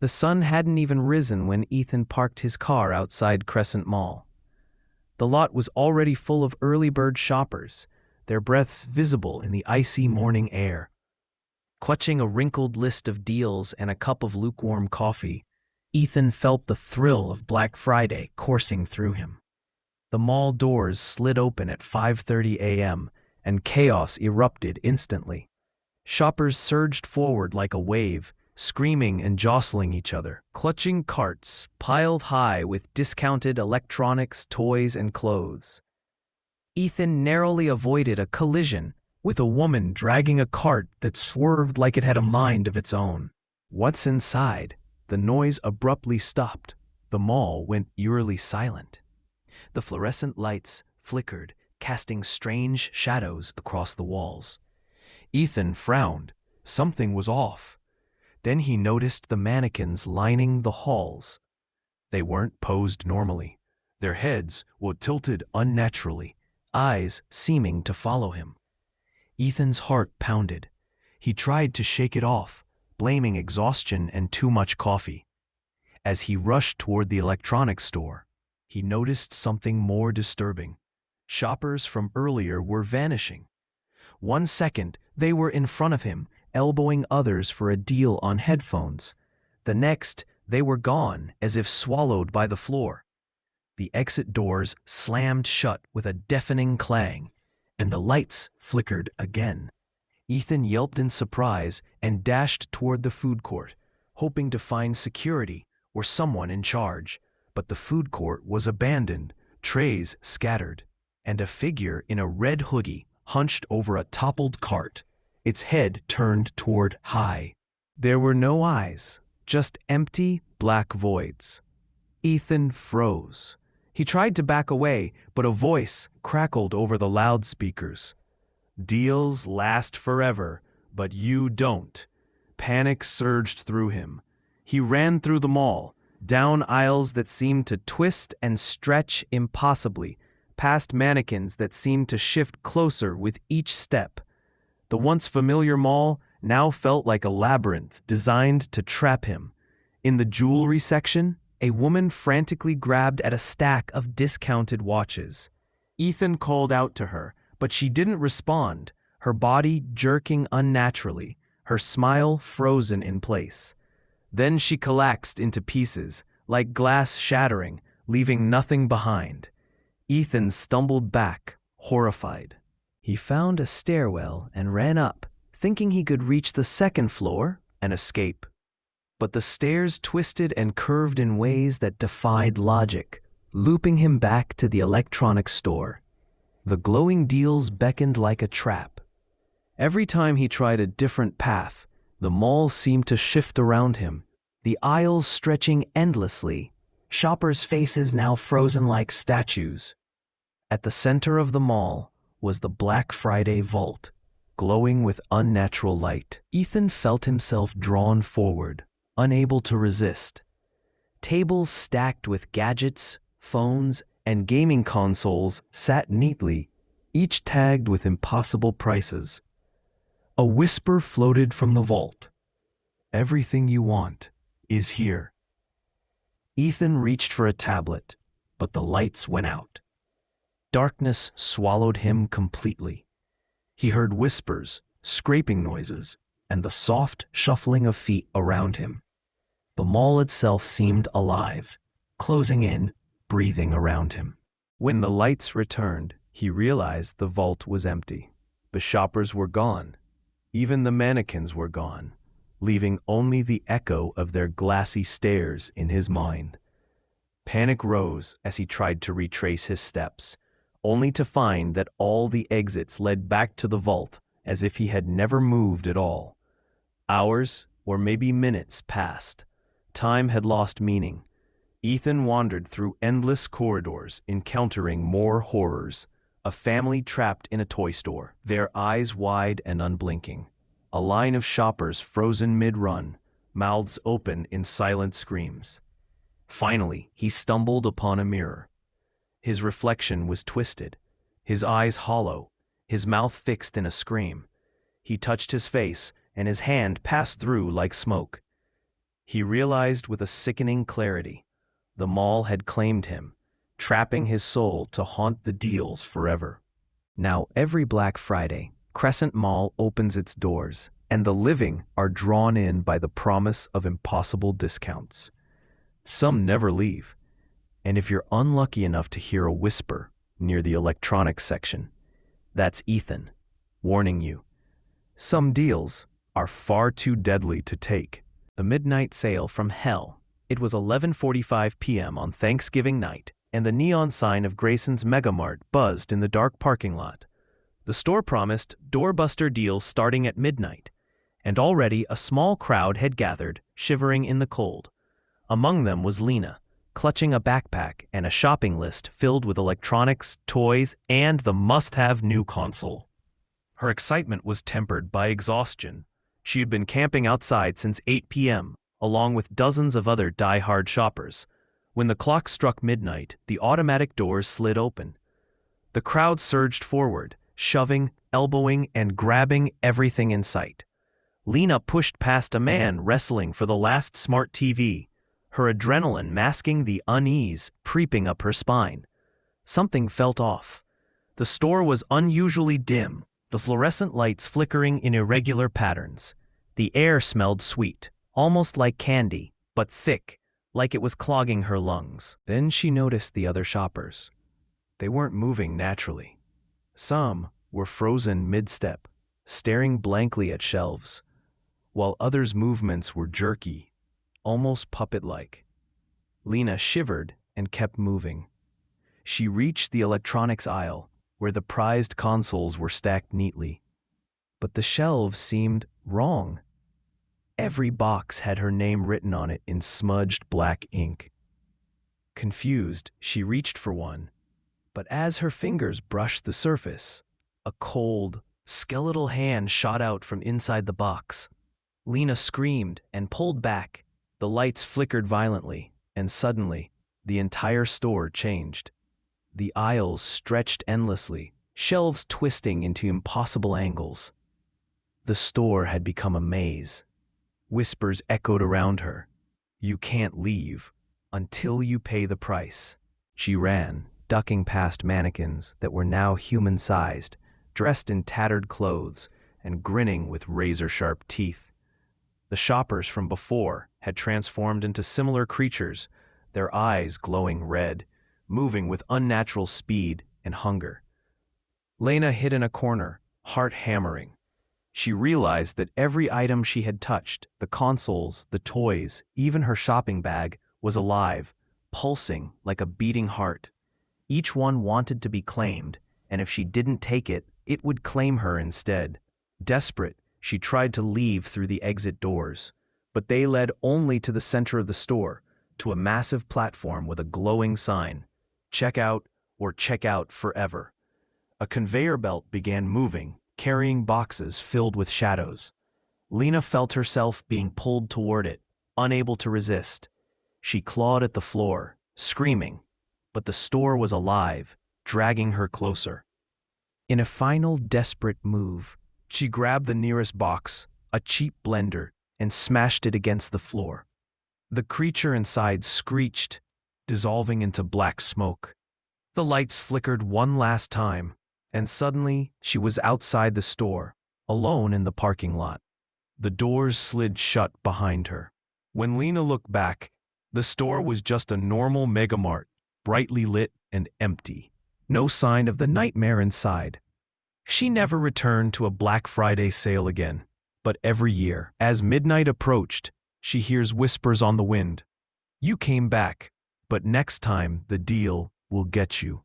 The sun hadn't even risen when Ethan parked his car outside Crescent Mall. The lot was already full of early bird shoppers, their breaths visible in the icy morning air. Clutching a wrinkled list of deals and a cup of lukewarm coffee, Ethan felt the thrill of Black Friday coursing through him. The mall doors slid open at 5:30 a.m., and chaos erupted instantly. Shoppers surged forward like a wave, screaming and jostling each other, clutching carts piled high with discounted electronics, toys, and clothes. Ethan narrowly avoided a collision with a woman dragging a cart that swerved like it had a mind of its own. What's inside? The noise abruptly stopped. The mall went eerily silent. The fluorescent lights flickered, casting strange shadows across the walls. Ethan frowned. Something was off. Then he noticed the mannequins lining the halls. They weren't posed normally. Their heads were tilted unnaturally, eyes seeming to follow him. Ethan's heart pounded. He tried to shake it off, blaming exhaustion and too much coffee. As he rushed toward the electronics store, he noticed something more disturbing. Shoppers from earlier were vanishing. 1 second, they were in front of him, elbowing others for a deal on headphones. The next, they were gone, as if swallowed by the floor. The exit doors slammed shut with a deafening clang, and the lights flickered again. Ethan yelped in surprise and dashed toward the food court, hoping to find security or someone in charge. But the food court was abandoned, trays scattered, and a figure in a red hoodie hunched over a toppled cart, its head turned toward high. There were no eyes, just empty, black voids. Ethan froze. He tried to back away, but a voice crackled over the loudspeakers. "Deals last forever, but you don't." Panic surged through him. He ran through the mall, down aisles that seemed to twist and stretch impossibly, past mannequins that seemed to shift closer with each step. The once familiar mall now felt like a labyrinth designed to trap him. In the jewelry section, a woman frantically grabbed at a stack of discounted watches. Ethan called out to her, but she didn't respond, her body jerking unnaturally, her smile frozen in place. Then she collapsed into pieces, like glass shattering, leaving nothing behind. Ethan stumbled back, horrified. He found a stairwell and ran up, thinking he could reach the second floor and escape. But the stairs twisted and curved in ways that defied logic, looping him back to the electronics store. The glowing deals beckoned like a trap. Every time he tried a different path, the mall seemed to shift around him, the aisles stretching endlessly, shoppers' faces now frozen like statues. At the center of the mall was the Black Friday vault, glowing with unnatural light. Ethan felt himself drawn forward, unable to resist. Tables stacked with gadgets, phones, and gaming consoles sat neatly, each tagged with impossible prices. A whisper floated from the vault. "Everything you want is here." Ethan reached for a tablet, but the lights went out. Darkness swallowed him completely. He heard whispers, scraping noises, and the soft shuffling of feet around him. The mall itself seemed alive, closing in, breathing around him. When the lights returned, he realized the vault was empty. The shoppers were gone. Even the mannequins were gone, leaving only the echo of their glassy stares in his mind. Panic rose as he tried to retrace his steps, only to find that all the exits led back to the vault as if he had never moved at all. Hours, or maybe minutes, passed. Time had lost meaning. Ethan wandered through endless corridors, encountering more horrors. A family trapped in a toy store, their eyes wide and unblinking. A line of shoppers frozen mid-run, mouths open in silent screams. Finally, he stumbled upon a mirror. His reflection was twisted, his eyes hollow, his mouth fixed in a scream. He touched his face, and his hand passed through like smoke. He realized with a sickening clarity. The mall had claimed him, trapping his soul to haunt the deals forever. Now, every Black Friday, Crescent Mall opens its doors, and the living are drawn in by the promise of impossible discounts. Some never leave, and if you're unlucky enough to hear a whisper near the electronics section, that's Ethan, warning you. Some deals are far too deadly to take. The midnight sale from hell. It was 11:45 p.m. on Thanksgiving night, and the neon sign of Grayson's MegaMart buzzed in the dark parking lot. The store promised doorbuster deals starting at midnight, and already a small crowd had gathered, shivering in the cold. Among them was Lena, clutching a backpack and a shopping list filled with electronics, toys, and the must-have new console. Her excitement was tempered by exhaustion. She had been camping outside since 8 p.m., along with dozens of other die-hard shoppers. When the clock struck midnight, the automatic doors slid open. The crowd surged forward, shoving, elbowing, and grabbing everything in sight. Lena pushed past a man wrestling for the last smart TV, her adrenaline masking the unease creeping up her spine. Something felt off. The store was unusually dim, the fluorescent lights flickering in irregular patterns. The air smelled sweet, almost like candy, but thick, like it was clogging her lungs. Then she noticed the other shoppers. They weren't moving naturally. Some were frozen mid-step, staring blankly at shelves, while others' movements were jerky, almost puppet-like. Lena shivered and kept moving. She reached the electronics aisle, where the prized consoles were stacked neatly. But the shelves seemed wrong. Every box had her name written on it in smudged black ink. Confused, she reached for one, but as her fingers brushed the surface, a cold, skeletal hand shot out from inside the box. Lena screamed and pulled back. The lights flickered violently, and suddenly, the entire store changed. The aisles stretched endlessly, shelves twisting into impossible angles. The store had become a maze. Whispers echoed around her. You can't leave until you pay the price. She ran, ducking past mannequins that were now human-sized, dressed in tattered clothes and grinning with razor-sharp teeth. The shoppers from before had transformed into similar creatures, their eyes glowing red, moving with unnatural speed and hunger. Lena hid in a corner, heart hammering. She realized that every item she had touched, the consoles, the toys, even her shopping bag, was alive, pulsing like a beating heart. Each one wanted to be claimed, and if she didn't take it, it would claim her instead. Desperate, she tried to leave through the exit doors, but they led only to the center of the store, to a massive platform with a glowing sign, "Check out or check out forever." A conveyor belt began moving, carrying boxes filled with shadows. Lena felt herself being pulled toward it, unable to resist. She clawed at the floor, screaming, but the store was alive, dragging her closer. In a final desperate move, she grabbed the nearest box, a cheap blender, and smashed it against the floor. The creature inside screeched, dissolving into black smoke. The lights flickered one last time, and suddenly she was outside the store, alone in the parking lot. The doors slid shut behind her. When Lena looked back, the store was just a normal MegaMart, brightly lit and empty. No sign of the nightmare inside. She never returned to a Black Friday sale again, but every year, as midnight approached, she hears whispers on the wind. You came back, but next time the deal will get you.